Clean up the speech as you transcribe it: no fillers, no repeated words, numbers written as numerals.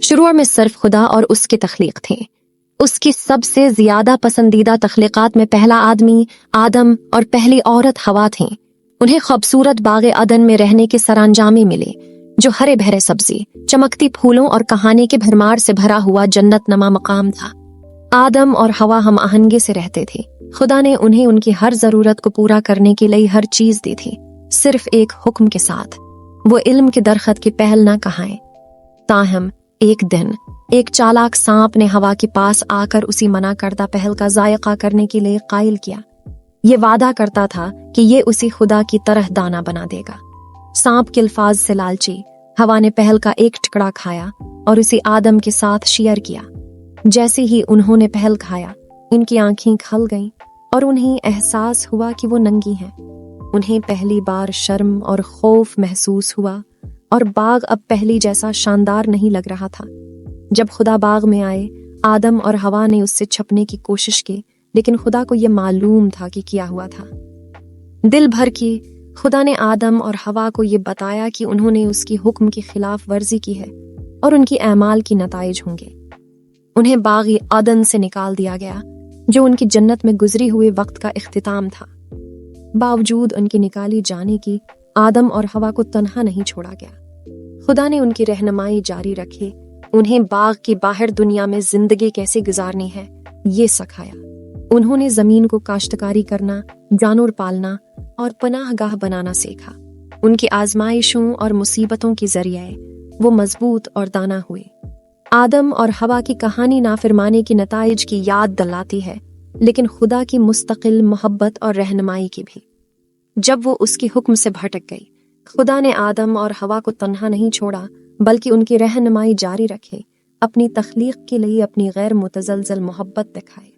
شروع میں صرف خدا اور اس کی تخلیق تھے۔ اس کی سب سے زیادہ پسندیدہ تخلیقات میں پہلا آدمی آدم اور پہلی عورت حوا تھیں۔ انہیں خوبصورت باغ عدن میں رہنے کے سرانجامی ملے، جو ہرے بھرے سبزی، چمکتی پھولوں اور کہانی کے بھرمار سے بھرا ہوا جنت نما مقام تھا۔ آدم اور حوا ہم آہنگی سے رہتے تھے۔ خدا نے انہیں ان کی ہر ضرورت کو پورا کرنے کے لیے ہر چیز دی تھی، صرف ایک حکم کے ساتھ، وہ علم کے درخت کی پہل نہ کھائیں۔ تاہم ایک دن ایک چالاک سانپ نے حوا کے پاس آ کر اسی منع کردہ پہل کا ذائقہ کرنے کے لیے قائل کیا۔ یہ وعدہ کرتا تھا کہ یہ اسی خدا کی طرح دانا بنا دے گا۔ سانپ کے الفاظ سے لالچی، حوا نے پہل کا ایک ٹکڑا کھایا اور اسے آدم کے ساتھ شیئر کیا۔ جیسے ہی انہوں نے پہل کھایا، ان کی آنکھیں کھل گئیں اور انہیں احساس ہوا کہ وہ ننگی ہیں۔ انہیں پہلی بار شرم اور خوف محسوس ہوا، اور باغ اب پہلی جیسا شاندار نہیں لگ رہا تھا۔ جب خدا باغ میں آئے، آدم اور حوا نے اس سے چھپنے کی کوشش کی، لیکن خدا کو یہ معلوم تھا کہ کیا ہوا تھا۔ دل بھر کی خدا نے آدم اور حوا کو یہ بتایا کہ انہوں نے اس کی حکم کی خلاف ورزی کی ہے اور ان کی اعمال کی نتائج ہوں گے۔ انہیں باغ عدن سے نکال دیا گیا، جو ان کی جنت میں گزری ہوئے وقت کا اختتام تھا۔ باوجود ان کی نکالی جانے کی، آدم اور حوا کو تنہا نہیں چھوڑا گیا۔ خدا نے ان کی رہنمائی جاری رکھی، انہیں باغ کی باہر دنیا میں زندگی کیسے گزارنی ہے یہ سکھایا۔ انہوں نے زمین کو کاشتکاری کرنا، جانور پالنا اور پناہ گاہ بنانا سیکھا۔ ان کی آزمائشوں اور مصیبتوں کے ذریعے وہ مضبوط اور دانا ہوئے۔ آدم اور حوا کی کہانی نافرمانی کی نتائج کی یاد دلاتی ہے، لیکن خدا کی مستقل محبت اور رہنمائی کی بھی۔ جب وہ اس کی حکم سے بھٹک گئی، خدا نے آدم اور حوا کو تنہا نہیں چھوڑا، بلکہ ان کی رہنمائی جاری رکھے، اپنی تخلیق کے لیے اپنی غیر متزلزل محبت دکھائے۔